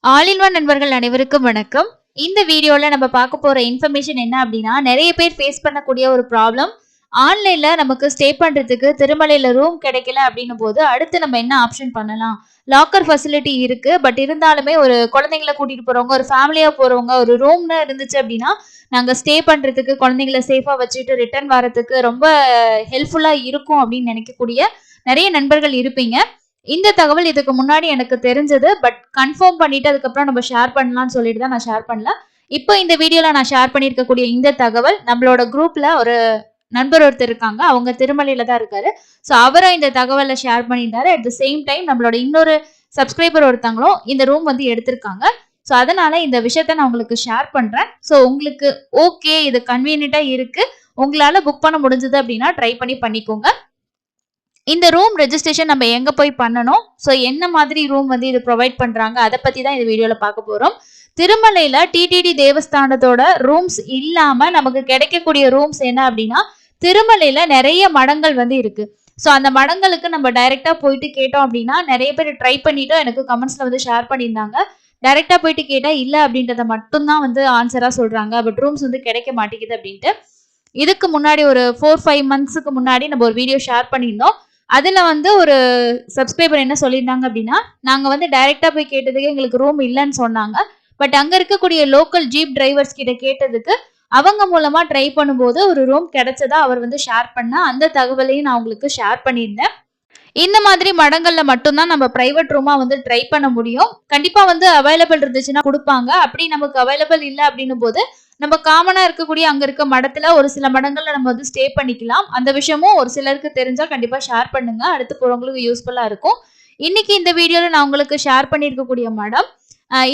All in one நண்பர்கள் அனைவருக்கும் வணக்கம். இந்த வீடியோல நம்ம பார்க்க போற இன்ஃபர்மேஷன் என்ன அப்படின்னா, நிறைய பேர் ஃபேஸ் பண்ணக்கூடிய ஒரு ப்ராப்ளம். ஆன்லைன்ல நமக்கு ஸ்டே பண்றதுக்கு திருமலையில ரூம் கிடைக்கல அப்படின்னும் போது, அடுத்து நம்ம என்ன ஆப்ஷன் பண்ணலாம்? லாக்கர் ஃபெசிலிட்டி இருக்கு. பட் இருந்தாலுமே ஒரு குழந்தைங்கள கூட்டிட்டு போறவங்க, ஒரு ஃபேமிலியா போறவங்க, ஒரு ரூம்னு இருந்துச்சு அப்படின்னா, நாங்க ஸ்டே பண்றதுக்கு, குழந்தைங்கள சேஃபா வச்சுட்டு ரிட்டர்ன் வரதுக்கு ரொம்ப ஹெல்ப்ஃபுல்லா இருக்கும் அப்படின்னு நினைக்கக்கூடிய நிறைய நண்பர்கள் இருப்பீங்க. இந்த தகவல் இதுக்கு முன்னாடி எனக்கு தெரிஞ்சது. பட் கன்ஃபார்ம் பண்ணிட்டு அதுக்கப்புறம் நம்ம ஷேர் பண்ணலாம்னு சொல்லிட்டு தான் நான் ஷேர் பண்ணல. இப்போ இந்த வீடியோல நான் ஷேர் பண்ணியிருக்கக்கூடிய இந்த தகவல் நம்மளோட குரூப்ல ஒரு நண்பர் ஒருத்தர் இருக்காங்க. அவங்க திருமலையில தான் இருக்காரு. ஸோ அவரும் இந்த தகவலை ஷேர் பண்ணியிருந்தாரு. அட் த சேம் டைம் நம்மளோட இன்னொரு சப்ஸ்கிரைபர் ஒருத்தவங்களும் இந்த ரூம் வந்து எடுத்திருக்காங்க. ஸோ அதனால இந்த விஷயத்த நான் உங்களுக்கு ஷேர் பண்றேன். ஸோ உங்களுக்கு ஓகே, இது கன்வீனியன்ட்டா இருக்கு, உங்களால புக் பண்ண முடிஞ்சது அப்படின்னா ட்ரை பண்ணிக்கோங்க. இந்த ரூம் ரெஜிஸ்ட்ரேஷன் நம்ம எங்க போய் பண்ணணும், ஸோ என்ன மாதிரி ரூம் வந்து இது ப்ரொவைட் பண்றாங்க, அதை பத்தி தான் இந்த வீடியோல பார்க்க போறோம். திருமலையில டிடிடி தேவஸ்தானத்தோட ரூம்ஸ் இல்லாம நமக்கு கிடைக்கக்கூடிய ரூம்ஸ் என்ன அப்படின்னா, திருமலையில நிறைய மடங்கள் வந்து இருக்கு. ஸோ அந்த மடங்களுக்கு நம்ம டைரக்டா போயிட்டு கேட்டோம் அப்படின்னா, நிறைய பேர் ட்ரை பண்ணிட்டு எனக்கு கமெண்ட்ஸ்ல வந்து ஷேர் பண்ணியிருந்தாங்க. டைரக்டா போயிட்டு கேட்டா இல்ல அப்படின்றத மட்டும்தான் வந்து ஆன்சரா சொல்றாங்க. பட் ரூம்ஸ் வந்து கிடைக்க மாட்டேங்குது அப்படின்ட்டு. இதுக்கு முன்னாடி ஒரு 4-5 மந்த்ஸுக்கு முன்னாடி நம்ம ஒரு வீடியோ ஷேர் பண்ணியிருந்தோம். அதுல வந்து ஒரு சப்ஸ்கிரைபர் என்ன சொல்லியிருந்தாங்க அப்படின்னா, நாங்க வந்து டைரக்டா போய் கேட்டதுக்கு எங்களுக்கு ரூம் இல்லைன்னு சொன்னாங்க. பட் அங்க இருக்கக்கூடிய லோக்கல் ஜீப் டிரைவர்ஸ் கிட்ட கேட்டதுக்கு அவங்க மூலமா ட்ரை பண்ணும்போது ஒரு ரூம் கிடைச்சதா அவர் வந்து ஷேர் பண்ண அந்த தகவலையும் நான் உங்களுக்கு ஷேர் பண்ணியிருந்தேன். இந்த மாதிரி மடங்கள்ல மட்டும்தான் நம்ம பிரைவேட் ரூமா வந்து ட்ரை பண்ண முடியும். கண்டிப்பா வந்து அவைலபிள் இருந்துச்சுன்னா கொடுப்பாங்க. அப்படி நமக்கு அவைலபிள் இல்லை அப்படின்னும் போது நம்ம காமனா இருக்கக்கூடிய அங்க இருக்க மடத்துல ஒரு சில மடங்கள்ல நம்ம வந்து ஸ்டே பண்ணிக்கலாம். அந்த விஷயமும் ஒரு சிலருக்கு தெரிஞ்சா கண்டிப்பா ஷேர் பண்ணுங்க. அடுத்து போறவங்களுக்கு யூஸ்ஃபுல்லா இருக்கும். இன்னைக்கு இந்த வீடியோல நான் உங்களுக்கு ஷேர் பண்ணியிருக்கக்கூடிய மடம்,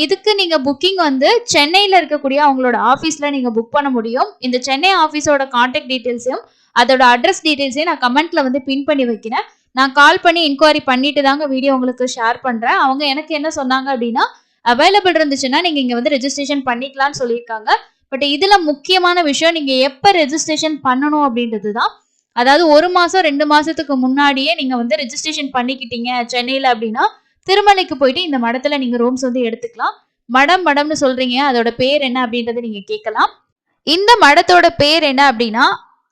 இதுக்கு நீங்க புக்கிங் வந்து சென்னையில இருக்கக்கூடிய அவங்களோட ஆஃபீஸ்ல நீங்க புக் பண்ண முடியும். இந்த சென்னை ஆஃபீஸோட கான்டாக்ட் டீடைல்ஸையும் அதோட அட்ரஸ் டீடைல்ஸையும் நான் கமெண்ட்ல வந்து பின் பண்ணி வைக்கிறேன். நான் கால் பண்ணி என்கொயரி பண்ணிட்டு தாங்க வீடியோ உங்களுக்கு ஷேர் பண்றேன். அவங்க எனக்கு என்ன சொன்னாங்க அப்படின்னா, அவைலபிள் இருந்துச்சுன்னா நீங்க இங்க வந்து ரெஜிஸ்ட்ரேஷன் பண்ணிக்கலாம்னு சொல்லியிருக்காங்க. பட் இதுல முக்கியமான விஷயம், நீங்க எப்ப ரெஜிஸ்ட்ரேஷன் பண்ணணும் அப்படின்றது தான். அதாவது 1 மாசம் 2 மாசத்துக்கு முன்னாடியே நீங்க வந்து ரெஜிஸ்ட்ரேஷன் பண்ணிக்கிட்டீங்க சென்னையில அப்படின்னா, திருமலைக்கு போயிட்டு இந்த மடத்துல நீங்க ரூம்ஸ் வந்து எடுத்துக்கலாம். மடம்னு சொல்றீங்க, அதோட பேர் என்ன அப்படின்றத நீங்க கேட்கலாம். இந்த மடத்தோட பேர் என்ன அப்படின்னா,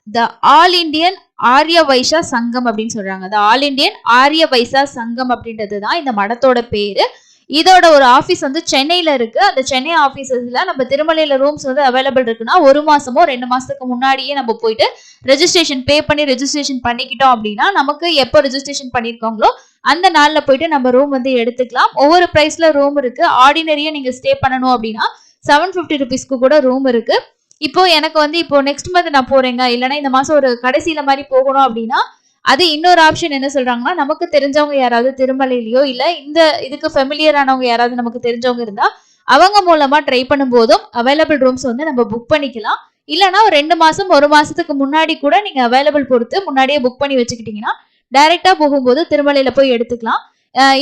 த ஆல் இண்டியன் ஆரிய வைசா சங்கம் அப்படின்னு சொல்றாங்க. த ஆல் இண்டியன் ஆரிய வைசா சங்கம் அப்படின்றது தான் இந்த மடத்தோட பேரு. இதோட ஒரு ஆஃபீஸ் வந்து சென்னையில இருக்கு. அந்த சென்னை ஆஃபீஸஸ்ல நம்ம திருமலையில ரூம்ஸ் வந்து அவைலபிள் இருக்குன்னா 1 மாசமோ 2 மாசத்துக்கு முன்னாடியே நம்ம போயிட்டு ரெஜிஸ்ட்ரேஷன் பே பண்ணி ரெஜிஸ்ட்ரேஷன் பண்ணிக்கிட்டோம் அப்படின்னா, நமக்கு எப்போ ரெஜிஸ்ட்ரேஷன் பண்ணிருக்கோங்களோ அந்த நாள்ல போயிட்டு நம்ம ரூம் வந்து எடுத்துக்கலாம். ஒவ்வொரு பிரைஸ்ல ரூம் இருக்கு. ஆர்டினரியா நீங்க ஸ்டே பண்ணணும் அப்படின்னா 750 ருபீஸ்க்கு கூட ரூம் இருக்கு. இப்போ எனக்கு வந்து இப்போ நெக்ஸ்ட் மந்த் நான் போறேங்க, இல்லைன்னா இந்த மாசம் ஒரு கடைசியில மாதிரி போகணும் அப்படின்னா, அது இன்னொரு ஆப்ஷன் என்ன சொல்றாங்கன்னா, நமக்கு தெரிஞ்சவங்க யாராவது திருமலையிலயோ இல்ல இந்த இதுக்கு ஃபெமிலியர் ஆனவங்க யாராவது நமக்கு தெரிஞ்சவங்க இருந்தா அவங்க மூலமா ட்ரை பண்ணும்போதும் அவைலபிள் ரூம்ஸ் வந்து நம்ம புக் பண்ணிக்கலாம். இல்லைன்னா ஒரு 2 மாசம் 1 மாசத்துக்கு முன்னாடி கூட நீங்க அவைலபிள் பொறுத்து முன்னாடியே புக் பண்ணி வச்சுக்கிட்டீங்கன்னா டைரக்டா போகும்போது திருமலையில போய் எடுத்துக்கலாம்.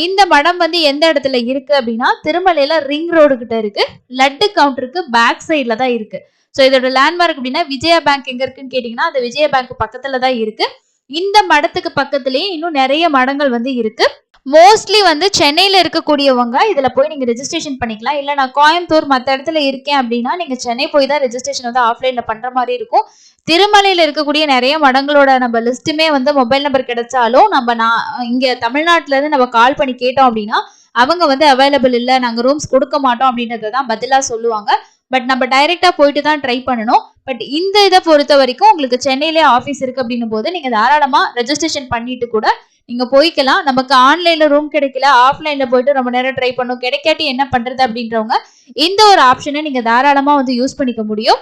இந்த மடம் வந்து எந்த இடத்துல இருக்கு அப்படின்னா, திருமலையில ரிங் ரோடு கிட்ட இருக்கு. லட்டு கவுண்டருக்கு பேக் சைட்ல தான் இருக்கு. ஸோ இதோட லேண்ட்மார்க் அப்படின்னா, விஜயா பேங்க் எங்க இருக்குன்னு கேட்டீங்கன்னா, அந்த விஜயா பேங்க் பக்கத்துல தான் இருக்கு. இந்த மடத்துக்கு பக்கத்திலேயே இன்னும் நிறைய மடங்கள் வந்து இருக்கு. மோஸ்ட்லி வந்து சென்னையில இருக்கக்கூடியவங்க இதுல போய் நீங்க ரெஜிஸ்ட்ரேஷன் பண்ணிக்கலாம். இல்ல நான் கோயம்புத்தூர் மத்த இடத்துல இருக்கேன் அப்படின்னா நீங்க சென்னை போய் தான் ரெஜிஸ்ட்ரேஷன் வந்து ஆஃப்லைன்ல பண்ற மாதிரி இருக்கும். திருமலையில இருக்கக்கூடிய நிறைய மடங்களோட நம்ம லிஸ்ட்டுமே வந்து மொபைல் நம்பர் கிடைச்சாலும் நான் இங்க தமிழ்நாட்டுல இருந்து நம்ம கால் பண்ணி கேட்டோம் அப்படின்னா அவங்க வந்து அவைலபிள் இல்லை, நாங்க ரூம்ஸ் கொடுக்க மாட்டோம் அப்படின்றத தான் பதிலா சொல்லுவாங்க. பட் நம்ம டைரக்டா போயிட்டு தான் ட்ரை பண்ணணும். பட் இந்த இதை பொறுத்த வரைக்கும் உங்களுக்கு சென்னையிலே ஆஃபீஸ் இருக்கு அப்படின்னும் போது நீங்க தாராளமா ரெஜிஸ்ட்ரேஷன் பண்ணிட்டு கூட நீங்க போய்க்கலாம். நமக்கு ஆன்லைன்ல ரூம் கிடைக்கல, ஆஃப்லைன்ல போயிட்டு ரொம்ப நேரம் ட்ரை பண்ணும், கிடைக்காட்டி என்ன பண்றது அப்படின்றவங்க இந்த ஒரு ஆப்ஷனை நீங்க தாராளமா வந்து யூஸ் பண்ணிக்க முடியும்.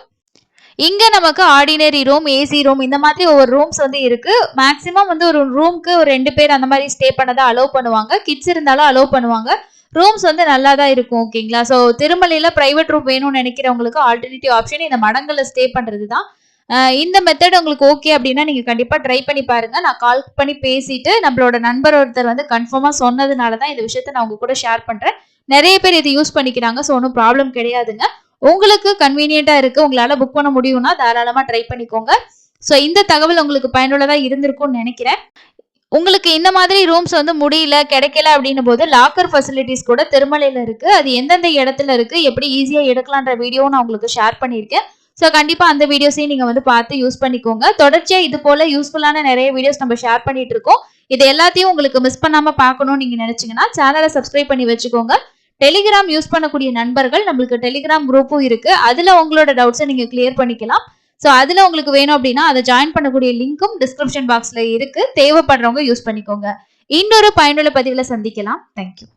இங்க நமக்கு ஆர்டினரி ரூம், ஏசி ரூம் இந்த மாதிரி ஒவ்வொரு ரூம்ஸ் வந்து இருக்கு. மேக்சிமம் வந்து ஒரு ரூம்க்கு ஒரு 2 பேர் அந்த மாதிரி ஸ்டே பண்ணதா அலோவ் பண்ணுவாங்க. கிட்ஸ் இருந்தாலும் அலோவ் பண்ணுவாங்க. ரூம்ஸ் வந்து நல்லா தான் இருக்கும். ஓகேங்களா? ஸோ திருமலையில பிரைவேட் ரூம் வேணும்னு நினைக்கிறவங்களுக்கு ஆல்டர்னேட்டிவ் ஆப்ஷன் இந்த மடங்கள்ல ஸ்டே பண்றது தான். இந்த மெத்தட் உங்களுக்கு ஓகே அப்படின்னா நீங்க கண்டிப்பா ட்ரை பண்ணி பாருங்க. நான் கால் பண்ணி பேசிட்டு நம்மளோட நண்பர் ஒருத்தர் வந்து கன்ஃபார்மா சொன்னதுனால தான் இந்த விஷயத்த நான் உங்க கூட ஷேர் பண்றேன். நிறைய பேர் இதை யூஸ் பண்ணிக்கிறாங்க. ஸோ ஒன்றும் ப்ராப்ளம் கிடையாதுங்க. உங்களுக்கு கன்வீனியன்ட்டா இருக்கு, உங்களால புக் பண்ண முடியும்னா தாராளமா ட்ரை பண்ணிக்கோங்க. ஸோ இந்த தகவல் உங்களுக்கு பயனுள்ளதா இருந்திருக்கும்னு நினைக்கிறேன். உங்களுக்கு இந்த மாதிரி ரூம்ஸ் வந்து முடியல, கிடைக்கல அப்படின்னும் போது லாக்கர் ஃபெசிலிட்டிஸ் கூட திருமலையில இருக்கு. அது எந்தெந்த இடத்துல இருக்கு, எப்படி ஈஸியா எடுக்கலான்ற வீடியோவும் நான் உங்களுக்கு ஷேர் பண்ணியிருக்கேன். ஸோ கண்டிப்பா அந்த வீடியோஸையும் நீங்க வந்து பார்த்து யூஸ் பண்ணிக்கோங்க. தொடர்ச்சியா இது போல யூஸ்ஃபுல்லான நிறைய வீடியோஸ் நம்ம ஷேர் பண்ணிட்டு இருக்கோம். இது எல்லாத்தையும் உங்களுக்கு மிஸ் பண்ணாம பார்க்கணும்னு நீங்க நினைச்சீங்கன்னா சேனலை சப்ஸ்கிரைப் பண்ணி வச்சுக்கோங்க. டெலிகிராம் யூஸ் பண்ணக்கூடிய நண்பர்கள் நம்மளுக்கு டெலிகிராம் குரூப்பும் இருக்கு. அதுல உங்களோட டவுட்ஸை நீங்க கிளியர் பண்ணிக்கலாம். ஸோ அதுல உங்களுக்கு வேணும் அப்படின்னா அதை ஜாயின் பண்ணக்கூடிய லிங்க்கும் டிஸ்கிரிப்ஷன் பாக்ஸ்ல இருக்கு. தேவைப்படுறவங்க யூஸ் பண்ணிக்கோங்க. இன்னொரு பயனுள்ள பதிவுல சந்திக்கலாம். தேங்க்யூ.